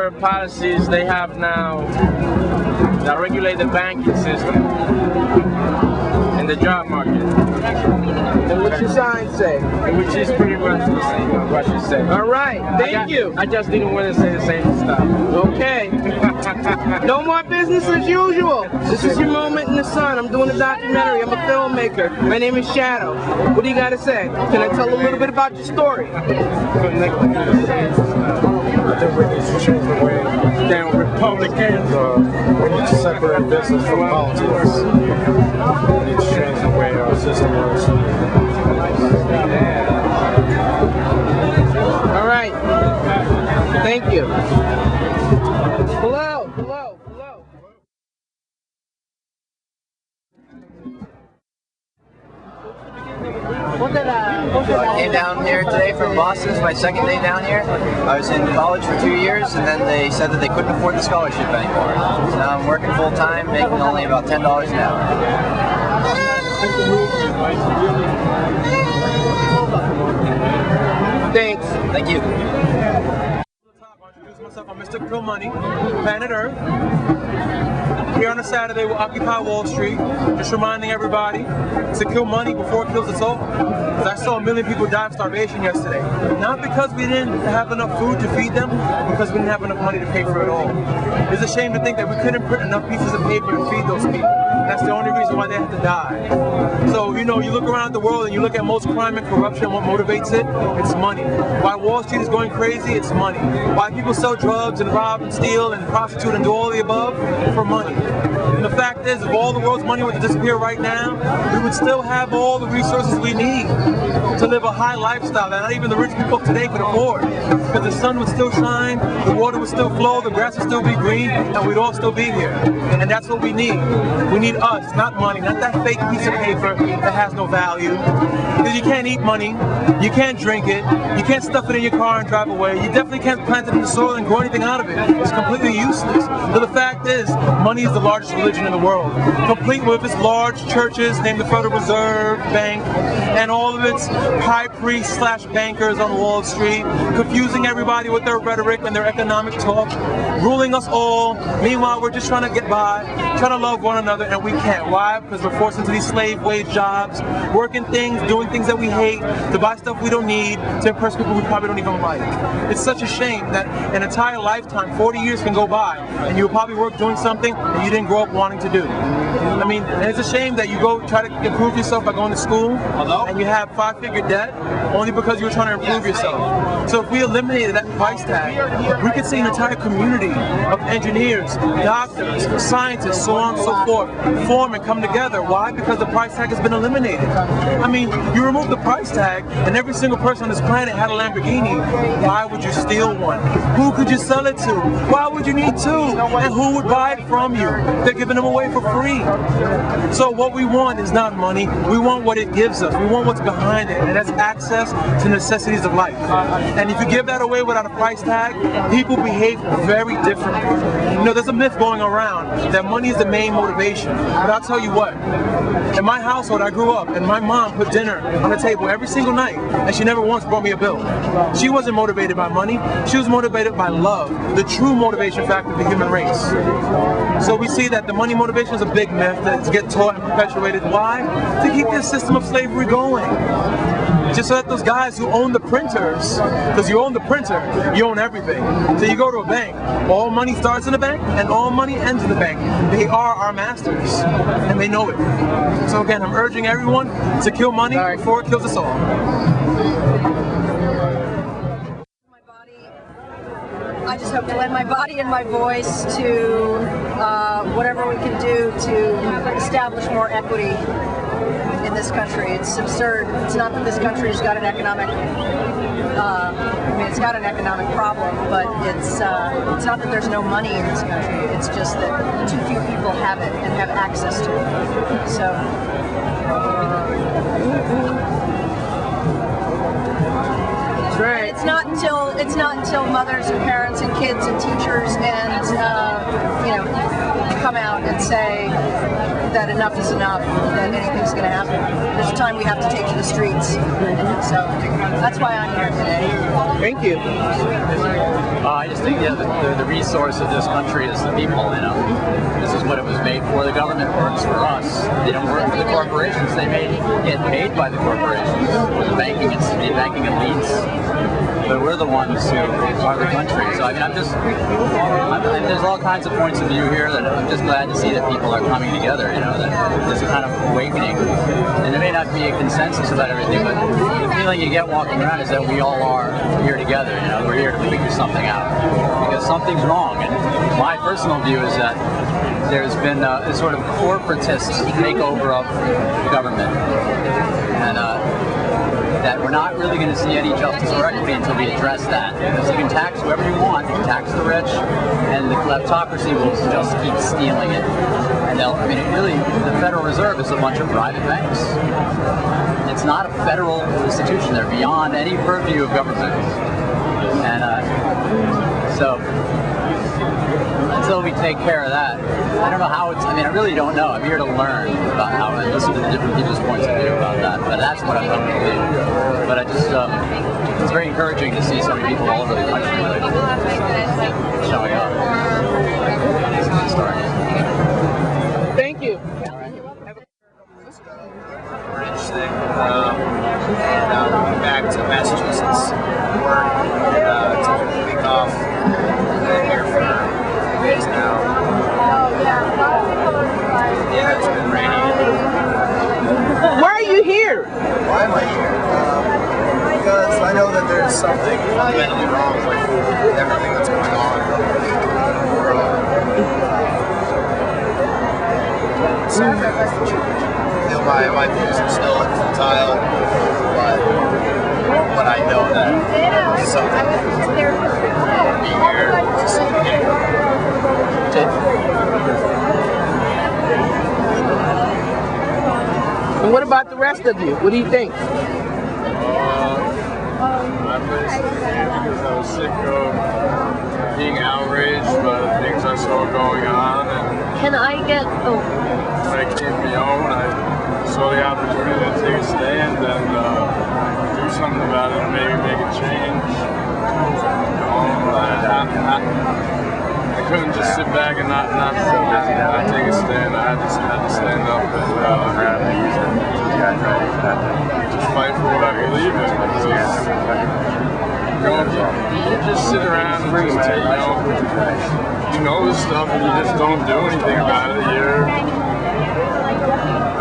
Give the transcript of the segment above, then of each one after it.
whatever policies they have now that regulate the banking system and the job market. And what's your sign say? Which is pretty much the same, what you said. All right, thank you. I just didn't want to say the same stuff. Okay. No more business as usual. This is your moment in the sun. I'm doing a documentary. I'm a filmmaker. My name is Shadow. What do you got to say? Can I tell a little bit about your story? I think we need to change the way Damn Republicans. we need to separate business from politics. We need to change the way our system works. All right. Thank you. Hello. I came down here today from Boston. It's my second day down here. I was in college for 2 years, and then they said that they couldn't afford the scholarship anymore. So now I'm working full time, making only about $10 an hour. Thanks. Thank you. I'm Mr. Kill Money, Planet Earth. Here on a Saturday, we'll occupy Wall Street, just reminding everybody to kill money before it kills us all. Because I saw 1 million people die of starvation yesterday. Not because we didn't have enough food to feed them, but because we didn't have enough money to pay for it all. It's a shame to think that we couldn't print enough pieces of paper to feed those people. That's the only reason why they have to die. So, you know, you look around the world and you look at most crime and corruption, what motivates it? It's money. Why Wall Street is going crazy? It's money. Why people sell drugs and rob and steal and prostitute and do all the above? For money. And the fact is, if all the world's money were to disappear right now, we would still have all the resources we need to live a high lifestyle that not even the rich people of today could afford. Because the sun would still shine, the water would still flow, the grass would still be green, and we'd all still be here. And that's what we need. We need us, not money, not that fake piece of paper that has no value. Because you can't eat money, you can't drink it, you can't stuff it in your car and drive away, you definitely can't plant it in the soil and grow anything out of it. It's completely useless. So the fact is, money is the largest religion in the world, complete with its large churches named the Federal Reserve Bank and all of its high priests / bankers on Wall Street, confusing everybody with their rhetoric and their economic talk, ruling us all. Meanwhile, we're just trying to get by, trying to love one another, and we can't. Why? Because we're forced into these slave wage jobs, working things, doing things that we hate, to buy stuff we don't need, to impress people we probably don't even like. It's such a shame that an entire lifetime, 40 years can go by, and you'll probably work doing something that you didn't grow up wanting to do. I mean, and it's a shame that you go try to improve yourself by going to school, and you have 5-figure debt only because you were trying to improve yourself. So if we eliminated that price tag, we could see an entire community of engineers, doctors, scientists, so on and so forth, form and come together. Why? Because the price tag has been eliminated. I mean, you remove the price tag, and every single person on this planet had a Lamborghini. Why would you steal one? Who could you sell it to? Why would you need two? And who would buy it from you? They're giving them away for free. So what we want is not money. We want what it gives us. We want what's behind it, and that's access to necessities of life. And if you give that away without a price tag, people behave very differently. You know, there's a myth going around that money is the main motivation. But I'll tell you what, in my household I grew up, and my mom put dinner on the table every single night, and she never once brought me a bill. She wasn't motivated by money, she was motivated by love, the true motivation factor of the human race. So we see that the money motivation is a big myth that gets taught and perpetuated. Why? To keep this system of slavery going. Just so that those guys who own the printers, because you own the printer, you own everything. So you go to a bank, all money starts in the bank and all money ends in the bank. They are our masters, and they know it. So again, I'm urging everyone to kill money before it kills us all. I just hope to lend my body and my voice to whatever we can do to establish more equity in this country. It's absurd. It's not that this country's got an economic, it's got an economic problem, but it's not that there's no money in this country. It's just that too few people have it and have access to it. So. Right. It's not until mothers and parents and kids and teachers and you know, come out and say that enough is enough, that anything's going to happen. There's a time we have to take to the streets. So that's why I'm here today. Thank you. I just think the resource of this country is the people. This is what it was made for. The government works for us. They don't work for the corporations. They get paid by the corporations or the banking elites. But we're the ones who are the country. So I mean, there's all kinds of points of view here that I'm just glad to see that people are coming together. That there's a kind of awakening, and there may not be a consensus about everything, but the feeling you get walking around is that we all are here together. We're here to figure something out because something's wrong. And my personal view is that there's been a sort of corporatist takeover of government, and that we're not really going to see any justice or equity until we address that. Because you can tax whoever you want, you can tax the rich, and the kleptocracy will just keep stealing it. And the Federal Reserve is a bunch of private banks. It's not a federal institution. They're beyond any purview of government. And so until we take care of that, I don't know how I really don't know. I'm here to learn about how and listen to the different people's points of view about that. But that's what I'm hoping to do. But it's very encouraging to see so many people all over the country showing up. It's a good story. Thank you. Bridge thing, and moving back to Massachusetts, work, and took a week off, and been here for a few days now. Yeah, it's been raining. Why are you here? Why am I here? Because I know that there's something fundamentally wrong with everything that's going on in the world. So, my views are still infantile, but I know that there's something be here to see And what about the rest of you? What do you think? I basically came because I was sick of being outraged by the things I saw going on, and Can I get, when I came to my own, I saw the opportunity to take a stand and do something about it and maybe make a change. I couldn't just sit back and not take a stand. I just had to stand up and just fight for what I believe in. You just sit around and just, you know this stuff and you just don't do anything about it.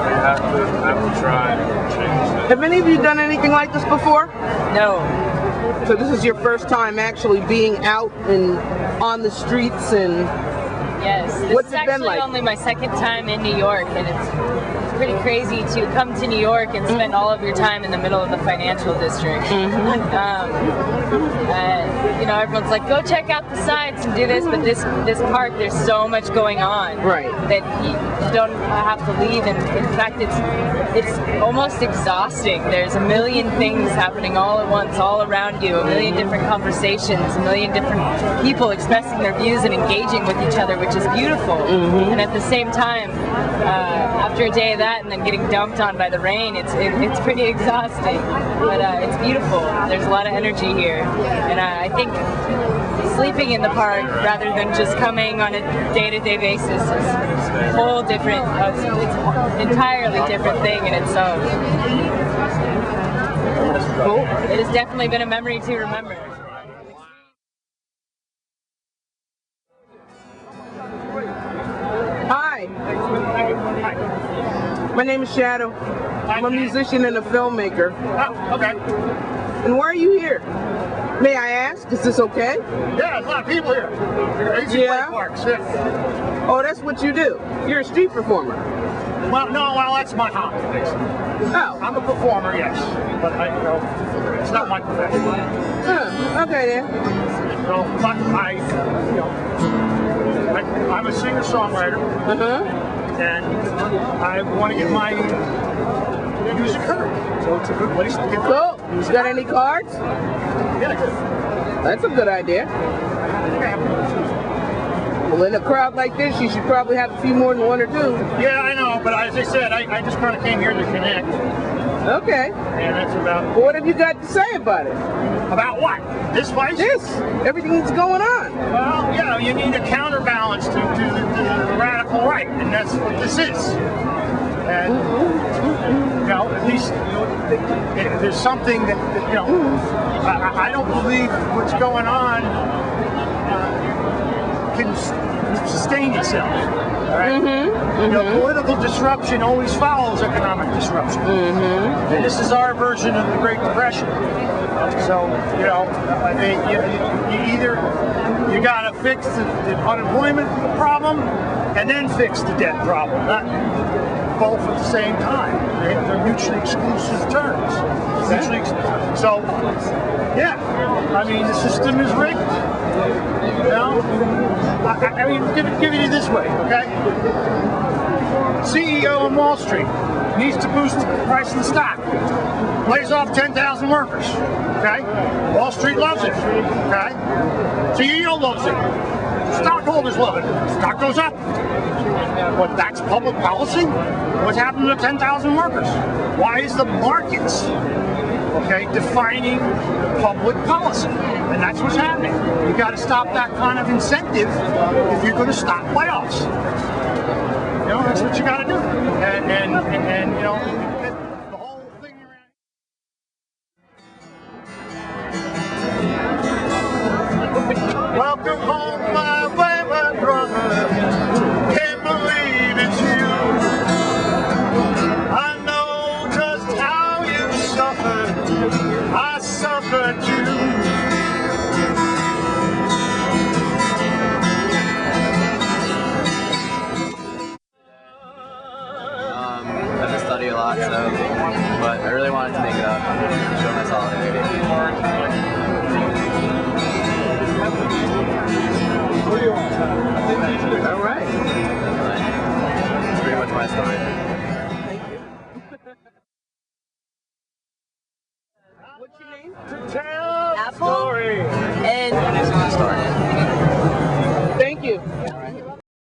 You have to try to change it. Have any of you done anything like this before? no. So this is your first time actually being out and on the streets and Yes. This What's is it been actually like? only my second time in New York, and it's pretty crazy to come to New York and spend all of your time in the middle of the financial district. Everyone's like, go check out the sites and do this, but this park, there's so much going on Right. that you don't have to leave. And in fact, it's almost exhausting. There's a million things happening all at once, all around you, a million different conversations, a million different people expressing their views and engaging with each other, which is beautiful. And at the same time, after a day of that and then getting dumped on by the rain, it's pretty exhausting. But it's beautiful. There's a lot of energy here, and I think sleeping in the park rather than just coming on a day-to-day basis is a whole different, it's an entirely different thing in itself. cool. It has definitely been a memory to remember. Hi. My name is Shadow. I'm a musician and a filmmaker. Oh, okay. And why are you here? May I ask? Is this okay? Yeah, a lot of people here. I used to Yeah? play parks. Yeah. Oh, that's what you do. You're a street performer. Well, that's my hobby. Oh. I'm a performer, yes, but it's not my profession. Okay then. So, but I'm a singer-songwriter, and I want to get my music heard. So it's a good place to get Cool. You got any cards? Yeah, That's a good idea. Well, in a crowd like this, you should probably have a few more than one or two. yeah, I know, but as I said, I just kind of came here to connect. Okay. And that's about... Well, what have you got to say about it? About what? This place? This. Everything that's going on. Well, you know, you need a counterbalance to the radical right, and that's what this is. And, you know, at least there's something that you know, I don't believe what's going on can sustain itself. Right? You know, political disruption always follows economic disruption. And this is our version of the Great Depression. So, you know, you got to fix the unemployment problem and then fix the debt problem. Not both at the same time. They're mutually exclusive terms. So, yeah, I mean, the system is rigged. You know, I mean, give it this way, okay? CEO on Wall Street needs to boost the price of the stock. Lays off 10,000 workers, okay? Wall Street loves it, okay? CEO loves it. Stockholders love it. Stock goes up. But that's public policy? What's happened to 10,000 workers? Why is the markets, okay, defining public policy? And that's what's happening. You got to stop that kind of incentive if you're going to stop layoffs. You know, that's what you got to do. And you know, the whole thing around. Welcome home, my wayward brother. Can't believe it's you. I know just how you suffered. I suffered too. I have to study a lot, so, but I really wanted to make it up, show my solidarity. All right. That's pretty much my story. What's your name? To tell Apple?